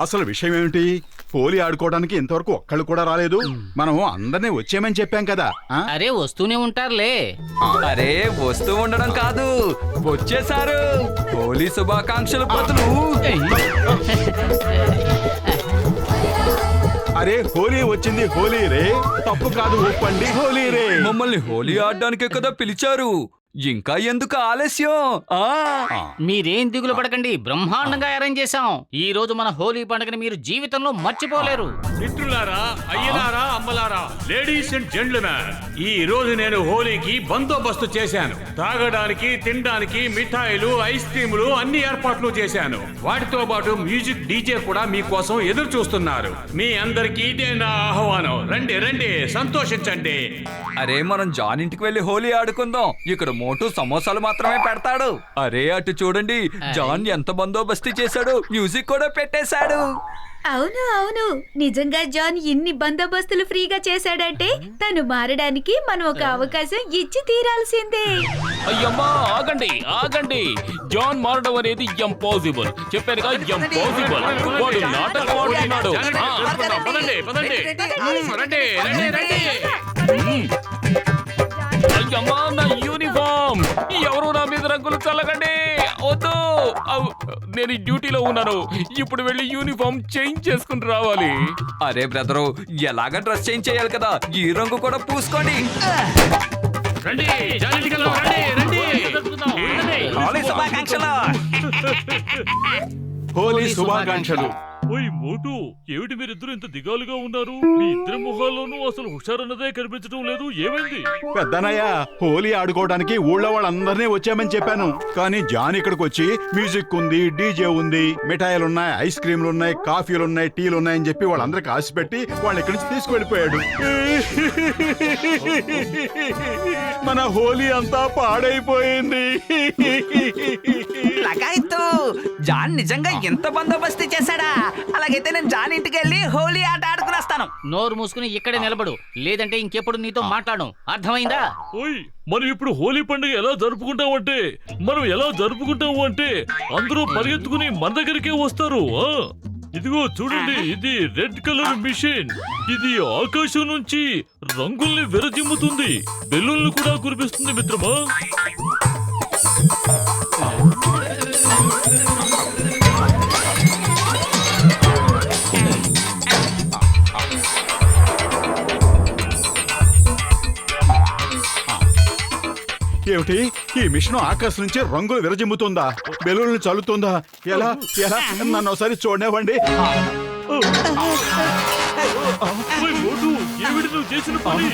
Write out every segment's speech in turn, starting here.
అసలు విషయం ఏమిటి? హోలీ ఆడుకోవడానికి ఇంతవరకు ఒక్కళ్ళు కూడా రాలేదు. మనం అందరినీ వచ్చేయమని చెప్పాం కదా. అరే వస్తూనే ఉంటారులే. అరే వస్తూ ఉండడం కాదు, వచ్చేసారు. హోలీ శుభాకాంక్షలు పతులు. అరే హోలీ వచ్చింది, హోలీ రే. తప్పు కాదు, ఒప్పండి, హోలీ రే. మమ్మల్ని హోలీ ఆడడానికే కదా పిలిచారు, ఇంకా ఎందుకు ఆలస్యం? మీరేం దిగులు పడకండి, బ్రహ్మాండంగా అరేంజ్ చేశాం. ఈ రోజు మన హోలీ పండుగని మీరు జీవితంలో మర్చిపోలేరు. మిత్రులారా, అయ్యలారా, అమ్మలారా, లేడీస్ అండ్ జెంట్మెన్, ఈ రోజు నేను హోలీకి బందోబస్తు చేశాను. తాగడానికి, తినడానికి మిఠాయిలు, ఐస్ క్రీములు అన్ని ఏర్పాట్లు చేశాను. వాటితో పాటు మ్యూజిక్ డీజే కూడా మీకోసం ఎదురు చూస్తున్నారు. మీ అందరికీ ఇదే నా ఆహ్వానం. రండి రండి, సంతోషించండి. అరే మనం జాన్ ఇంటికి వెళ్లి హోలీ ఆడుకుందాం. ఇక్కడ మోటు సమోసాలు మాత్రమే పెడతాడు. అరే అటు చూడండి, జాన్ ఎంత బందోబస్తు చేశాడు, మ్యూజిక్ కూడా పెట్టేశాడు. అవును అవును, నిజంగా జాన్ ఇన్ని బందోబస్తులు ఫ్రీగా చేశాడంటే తను మారడానికి మనం ఒక అవకాశం ఇచ్చి తీరాల్సిందే. అయ్యమ్మా ఆగండి ఆగండి, జాన్ మారడం అనేది ఇంపాసిబుల్. చెప్పానుగా ఇంపాసిబుల్. వాడు నాటకం ఆడుతున్నాడు. అయ్యమ్మా నా యూనిఫామ్, ఎవరు నా మీద రంగులు చల్లకండి, వద్దు. నేను డ్యూటీలో ఉన్నాను, ఇప్పుడు వెళ్ళి యూనిఫామ్ చేంజ్ చేసుకుని రావాలి. అరే బ్రదరు, ఎలాగ డ్రెస్ చేంజ్ చేయాలి కదా, ఈ రంగు కూడా పూసుకోండి. హోలీ శుభాకాంక్షలు. ఓయ్ మోటు, ఏమిటి మీరిద్దరు ఇంత దిగాలుగా ఉన్నారు? మీ ఇద్దరి ముఖాల్లోనూ అసలు హుషారన్నదే కనిపించడం లేదు, ఏమైంది? పెద్దనయ్య, హోలీ ఆడుకోవడానికి ఊళ్ళో వాళ్ళందరినీ వచ్చామని చెప్పాను. కానీ జాన్ ఇక్కడికి వచ్చి మ్యూజిక్ ఉంది, డీజే ఉంది, మిఠాయిలున్నాయి, ఐస్ క్రీమ్లు ఉన్నాయి, కాఫీలున్నాయి, టీలు ఉన్నాయని చెప్పి వాళ్ళందరికి ఆశ పెట్టి వాళ్ళని ఇక్కడి నుంచి తీసుకువెళ్ళిపోయాడు. మన హోలీ అంతా పాడైపోయింది. జాన్ నిజంగా ఎంత బందోబస్తు చేశాడా? అలాగైతే నేను జాన్ ఇంటికి వెళ్ళి హోలీ ఆట ఆడుకుని వస్తాను. నోరు మూసుకుని ఇక్కడే నిలబడు, లేదంటే ఇంకెప్పుడు నీతో మాట్లాడు. అర్థమైందా? ఓయ్, మనం ఇప్పుడు హోలీ పండుగ ఎలా జరుపుకుంటాము అంటే అందరూ పరిగెత్తుకుని మన దగ్గరికే వస్తారు. ఇదిగో చూడండి, ఇది రెడ్ కలర్ మిషన్. ఇది ఆకాశం నుంచి రంగుల్ని విరజిమ్ముతుంది, బెలూన్లు కూడా కురిపిస్తుంది మిత్రమా. ఏమిటి, ఈ మిషన్ ఆకాశం నుంచి రంగులు విరజిమ్ముతుందా, బెలూన్లు చల్లుతుందా? ఎలా ఎలా నన్ను ఒకసారి చూడనివ్వండి. ఏమిటి నువ్వు చేసిన పని?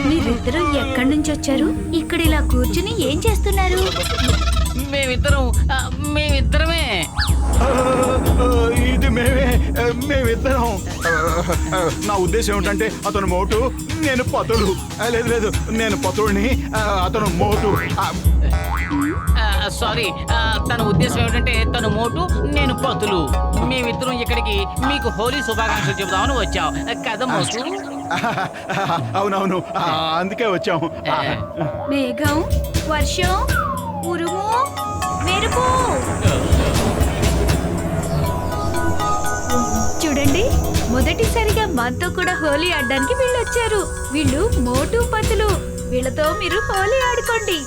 మీరిద్దరూ ఎక్కడి నుంచి వచ్చారు? ఇక్కడ ఇలా కూర్చుని ఏం చేస్తున్నారు? మేమిద్దరమే. ఇది మేమిద్దరం. నా ఉద్దేశం ఏమిటంటే, అతను మోటు, నేను పతులు. లేదు లేదు, నేను పతుడిని, అతను మోటు. సారీ, తన ఉద్దేశం ఏమిటంటే తను మోటు, నేను పతులు. మేమిద్దరం ఇక్కడికి మీకు హోలీ శుభాకాంక్షలు చెబుదామని వచ్చాం కదా మోటు. అవునవును, అందుకే వచ్చాం. మేఘం, వర్షం, ఉరుము, మెరుపు. చూడండి, మొదటిసారిగా మనతో కూడా హోలీ ఆడడానికి వీళ్ళు వచ్చారు. వీళ్ళు మోటు పతులు. వీళ్ళతో మీరు హోలీ ఆడుకోండి.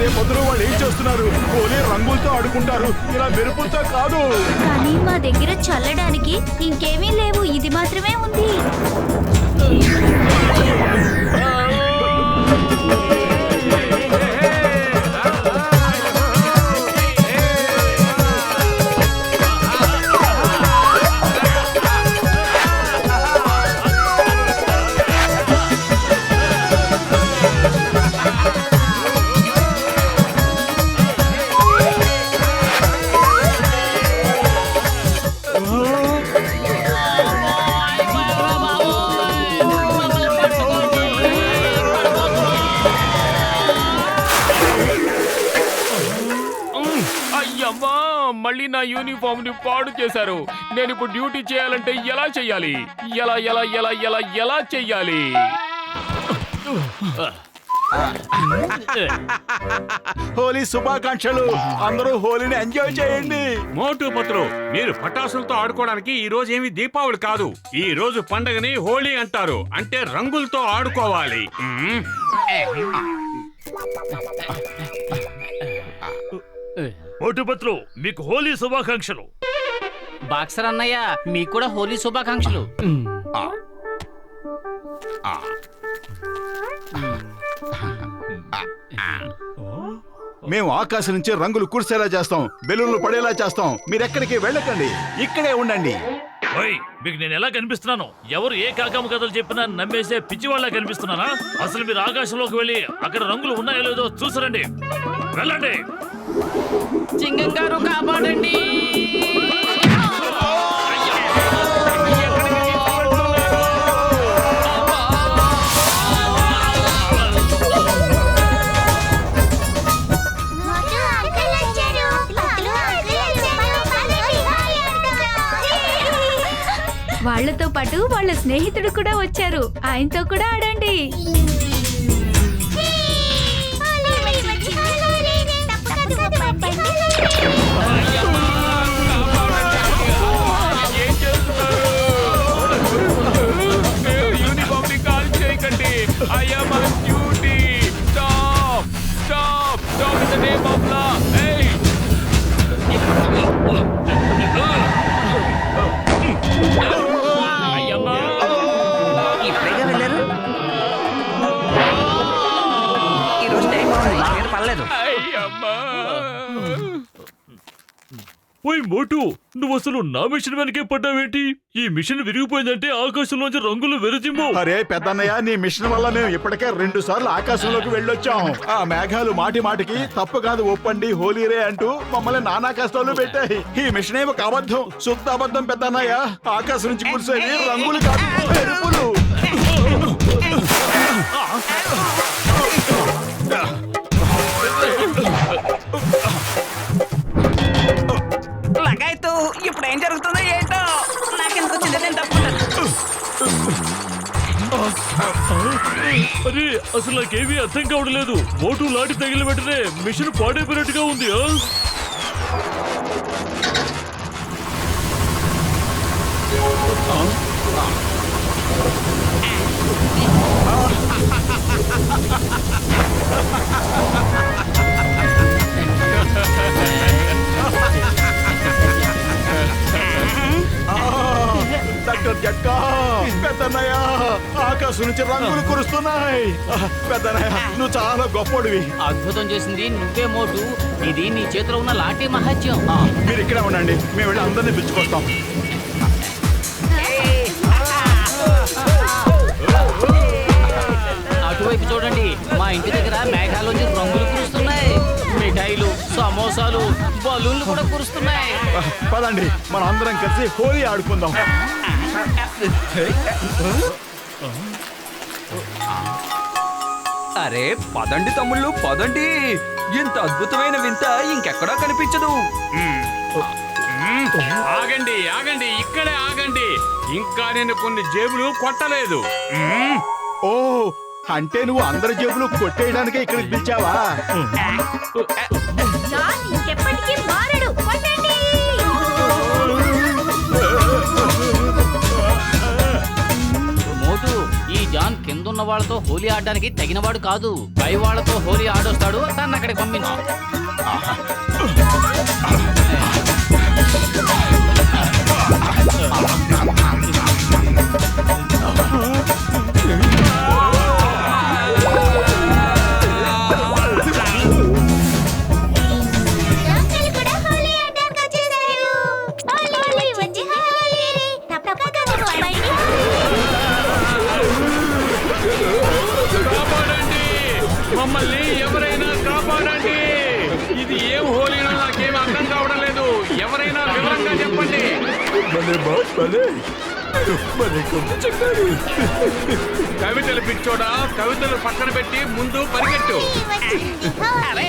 అరే పొద్దున వాళ్ళు ఏం చేస్తున్నారు? హోలీ రంగులతో ఆడుకుంటారు, ఇలా మెరుపులతో కాదు. కానీ మా దగ్గర చల్లడానికి ఇంకేమీ లేవు, ఇది మాత్రమే ఉంది. అయ్యమ్మా, మళ్ళీ నా యూనిఫామ్ ని పాడు చేశారు. నేను ఇప్పుడు డ్యూటీ చేయాలంటే ఎలా చెయ్యాలి? ఎలా ఎలా ఎలా ఎలా ఎలా చెయ్యాలి? హోలీ శుభాకాంక్షలు. అందరూ హోలీని ఎంజాయ్ చేయండి. మోటు పత్రు, మీరు పటాసులతో ఆడుకోవడానికి ఈ రోజు ఏమి దీపావళి కాదు. ఈ రోజు పండగని హోలీ అంటారు, అంటే రంగులతో ఆడుకోవాలి. మోటుపత్రు, మీకు హోలీ శుభాకాంక్షలు. బాక్సర్ అన్నయ్య, మీకు కూడా హోలీ శుభాకాంక్షలు. మేము ఆకాశం నుంచి రంగులు కురిసేలా చేస్తాం, బెలూన్లు పడేలా చేస్తాం. మీరెక్కడికి వెళ్ళకండి, ఇక్కడే ఉండండి. ఓయ్, మీకు నేను ఎలా కనిపిస్తున్నాను? ఎవరు ఏ కాకమ్మ కథలు చెప్పినా నమ్మేసే పిచ్చివాళ్ళ కనిపిస్తున్నానా? అసలు మీరు ఆకాశంలోకి వెళ్ళి అక్కడ రంగులు ఉన్నాయో లేదో చూసరండి. వెళ్ళండి. చింగం గారు కాపాడండి. వాళ్ళతో పాటు వాళ్ళ స్నేహితుడు కూడా వచ్చారు, ఆయనతో కూడా ఆడండి. యూనిఫామ్ ని కాల్ చేయకండి. I am on duty. Stop! Stop! Stop in the name of law. Hey! అయ్యమ్మా! ఇప్పుడేగా వెళ్ళారు. ఈరోజు టైం బాగుంది, నేను పర్లేదు. అయ్యమ్మా! ఓయ్ మోటు, నువ్వు అసలు నా మిషన్ వెనకే పడ్డావేంటి? ఈ మిషన్ విరిగిపోయిందంటే ఆకాశంలోంచి రంగులు వెరజిమ్ము. అరే పెద్దన్నయ్య, నీ మిషన్ వల్ల మేము ఇప్పటికే 2 సార్లు ఆకాశంలోకి వెళ్ళొచ్చాం. ఆ మేఘాలు మాటి మాటికి తప్పు కాదు ఒప్పండి హోలీరే అంటూ మమ్మల్ని నానా కష్టాలు పెట్టాయి. ఈ మిషన్ ఏమో అబద్ధం, శుద్ధ అబద్ధం పెద్దన్నయ్య. ఆకాశం నుంచి కురిసేది రంగులు కాదు, మెరుపులు. లగాయతూ ఇప్పుడు ఏం జరుగుతుందో ఏంటో నాకెందుకు వచ్చింది, నేను తప్పుకుంటాను. అరే, అసలు నాకేమీ అర్థం కావడం లేదు. మోటు లాటి తగిలిన వెంటనే మిషన్ పాడైపోయినట్టుగా ఉంది. డాక్టర్ జట్కా, పెద్దన్నయ్య, ఆకాశం నుంచి రంగులు కురుస్తున్నాయి. పెద్దన్నయ్య, నువ్వు చాలా గొప్పడివి. అద్భుతం చేసింది నువ్వే మోటు. ఇది నీ చేతిలో ఉన్న లాఠీ మహత్యం. మీరు ఇక్కడే ఉండండి, మేము వెళ్ళి అందరినీ పిలుచుకొస్తాం. అటువైపు చూడండి, మా ఇంటి దగ్గర మేఘాలోంచి రంగులు కురుస్తున్నాయి. మిఠాయిలు, సమోసాలు, బలూన్లు కూడా కురుస్తున్నాయి. పదండి, మనం అందరం కలిసి హోలీ ఆడుకుందాం. అరే పదండి తమ్ముళ్ళు, పదండి. ఇంత అద్భుతమైన వింత ఇంకెక్కడా కనిపించదు. ఆగండి, ఆగండి, ఇక్కడే ఆగండి. ఇంకా నేను కొన్ని జేబులు కొట్టలేదు. ఓ, అంటే నువ్వు అందరి జేబులు కొట్టేయడానికే ఇక్కడికి పిలిచావా? జాన్ ఇంకెప్పటికీ మారడు, కొట్టండి. మోటు, ఈ జాన్ కిందున్న వాళ్ళతో హోలీ ఆడడానికి తగినవాడు కాదు. పై వాళ్ళతో హోలీ ఆడొస్తాడు, తన అక్కడికి పంపించు. అంకుల్ కూడా హోలీ ఆడడానికి వచ్చేసారు. హోలీ వచ్చి హోలీ తప్పక బయటికి కాపాడండి, మమ్మల్ని ఎవరైనా కాపాడండి. ఇది ఏం హోలీనో నాకేం అర్థం కావడం లేదు. ఎవరైనా వివరంగా చెప్పండి. కవితలు పిచ్చోడా, కవితలు పక్కన పెట్టి ముందు పరిగెట్టు. వచ్చింది. అరే